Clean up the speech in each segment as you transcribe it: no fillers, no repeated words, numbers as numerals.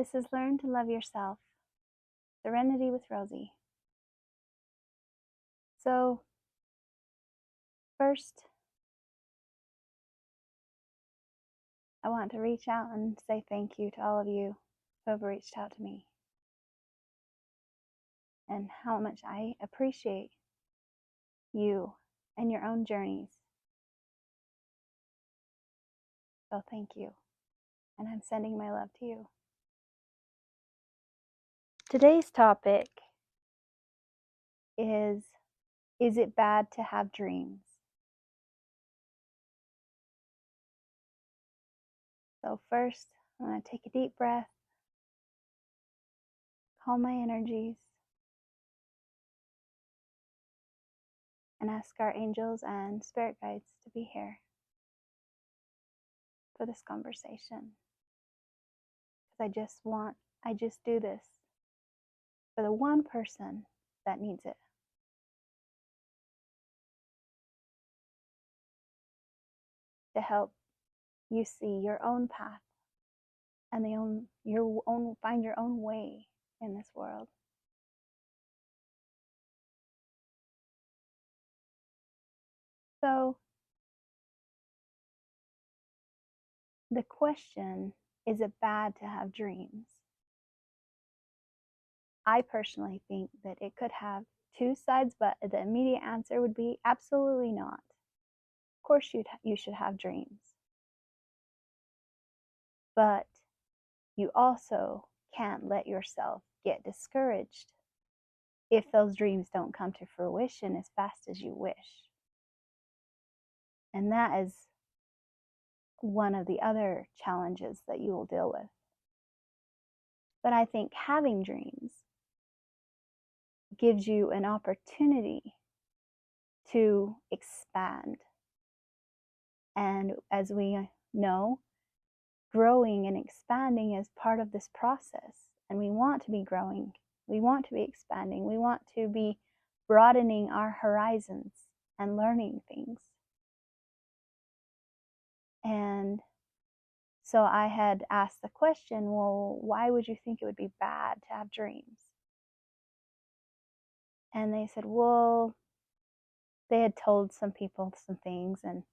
This is Learn to Love Yourself, Serenity with Rosie. So, first, I want to reach out and say thank you to all of you who have reached out to me and how much I appreciate you and your own journeys. So, thank you, and I'm sending my love to you. Today's topic is it bad to have dreams? So first, I'm going to take a deep breath, calm my energies, and ask our angels and spirit guides to be here for this conversation. Because I just do this for the one person that needs it. To help you see your own path and find your own way in this world. So the question, is it bad to have dreams? I personally think that it could have two sides, but the immediate answer would be absolutely not. Of course you should have dreams. But you also can't let yourself get discouraged if those dreams don't come to fruition as fast as you wish. And that is one of the other challenges that you will deal with. But I think having dreams gives you an opportunity to expand. And as we know, growing and expanding is part of this process. And we want to be growing. We want to be expanding. We want to be broadening our horizons and learning things. And so I had asked the question, well, why would you think it would be bad to have dreams? And they said, well, they had told some people some things and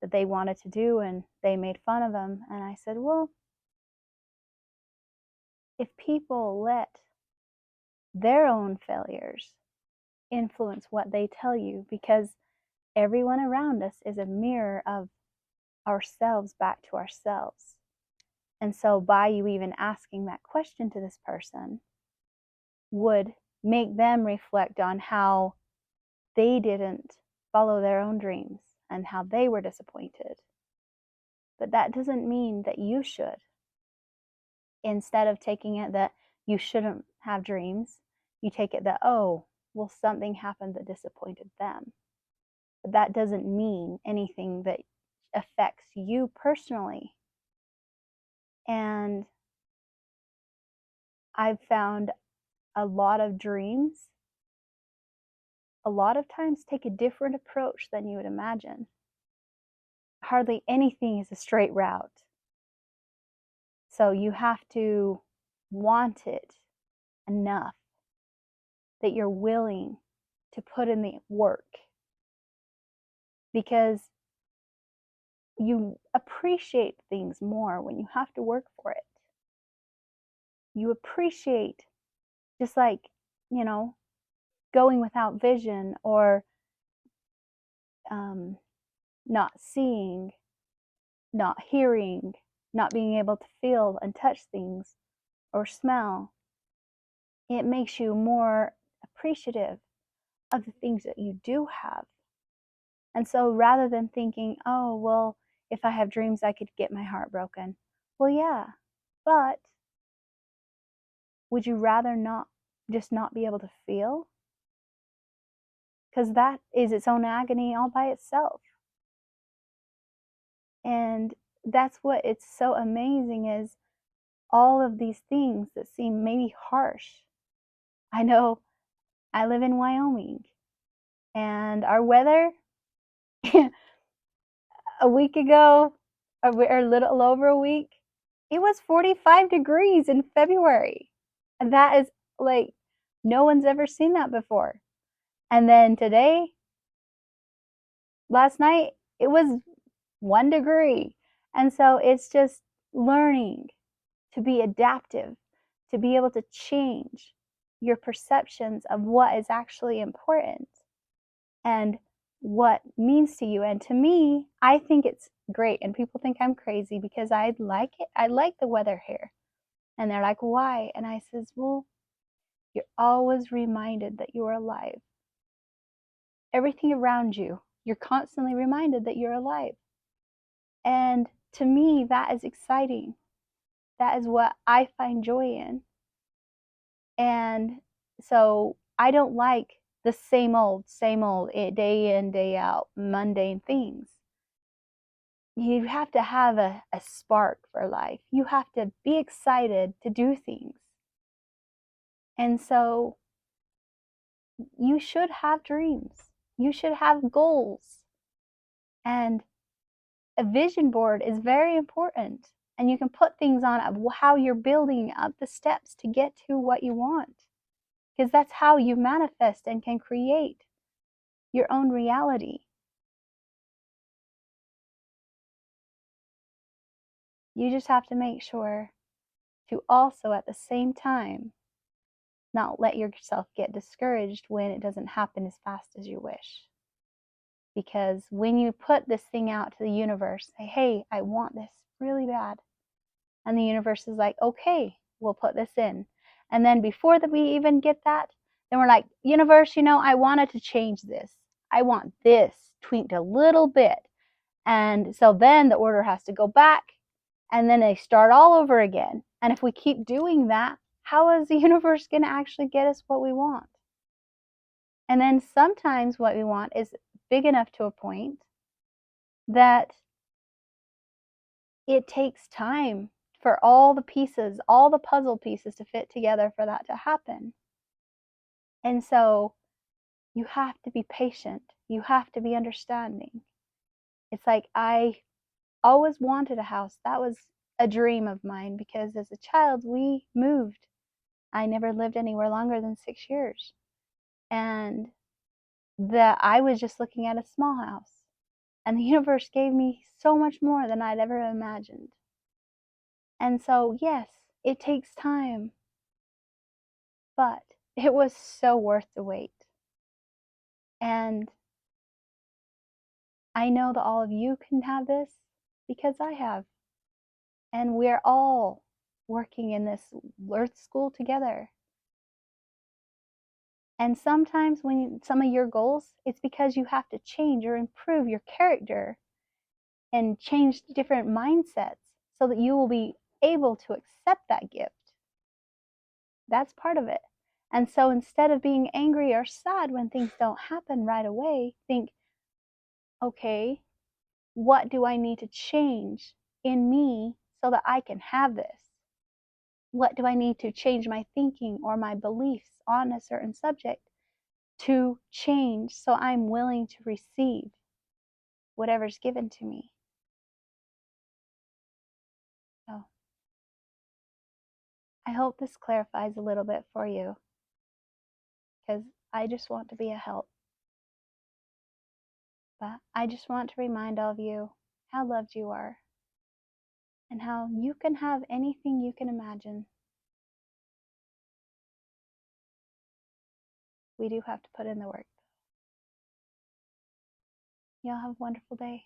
that they wanted to do, and they made fun of them. And I said, well, if people let their own failures influence what they tell you, because everyone around us is a mirror of ourselves back to ourselves. And so by you even asking that question to this person would make them reflect on how they didn't follow their own dreams and how they were disappointed. But that doesn't mean that you should. Instead of taking it that you shouldn't have dreams, you take it that, oh, well, something happened that disappointed them. But that doesn't mean anything that affects you personally. And I've found a lot of dreams a lot of times take a different approach than you would imagine. Hardly anything is a straight route. So you have to want it enough that you're willing to put in the work, because you appreciate things more when you have to work for it. You appreciate, just like, going without vision or not seeing, not hearing, not being able to feel and touch things or smell. It makes you more appreciative of the things that you do have. And so rather than thinking, oh, well, if I have dreams, I could get my heart broken. Well, yeah, but would you rather not be able to feel? Because that is its own agony all by itself. And that's what it's so amazing, is all of these things that seem maybe harsh. I know I live in Wyoming, and our weather a week ago, or a little over a week, It was 45 degrees in February. And that is like, no one's ever seen that before. And then today, last night, it was 1 degree. And so it's just learning to be adaptive, to be able to change your perceptions of what is actually important and what means to you. And to me, I think it's great. And people think I'm crazy because I like it. I like the weather here. And they're like, why? And I says, well, you're always reminded that you're alive. Everything around you, you're constantly reminded that you're alive. And to me, that is exciting. That is what I find joy in. And so I don't like the same old, day in, day out, mundane things. You have to have a spark for life. You have to be excited to do things. And so you should have dreams. You should have goals. And a vision board is very important. And you can put things on of how you're building up the steps to get to what you want. Because that's how you manifest and can create your own reality. You just have to make sure to also at the same time not let yourself get discouraged when it doesn't happen as fast as you wish. Because when you put this thing out to the universe, say, hey, I want this really bad. And the universe is like, okay, we'll put this in. And then before that we even get that, then we're like, universe, I wanted to change this. I want this tweaked a little bit. And so then the order has to go back and then they start all over again. And if we keep doing that, how is the universe going to actually get us what we want? And then sometimes what we want is big enough to a point that it takes time for all the pieces, all the puzzle pieces to fit together for that to happen. And so you have to be patient. You have to be understanding. It's like I always wanted a house. That was a dream of mine because as a child we moved. I never lived anywhere longer than 6 years. And I was just looking at a small house. And the universe gave me so much more than I'd ever imagined. And so, yes, it takes time, but it was so worth the wait. And I know that all of you can have this because I have. And we're all working in this earth school together. And sometimes when some of your goals, it's because you have to change or improve your character and change different mindsets so that you will be able to accept that gift. That's part of it. And so instead of being angry or sad when things don't happen right away, think, okay, what do I need to change in me so that I can have this? What do I need to change my thinking or my beliefs on a certain subject to change so I'm willing to receive whatever's given to me? So I hope this clarifies a little bit for you because I just want to be a help. But I just want to remind all of you how loved you are and how you can have anything you can imagine. We do have to put in the work. Y'all have a wonderful day.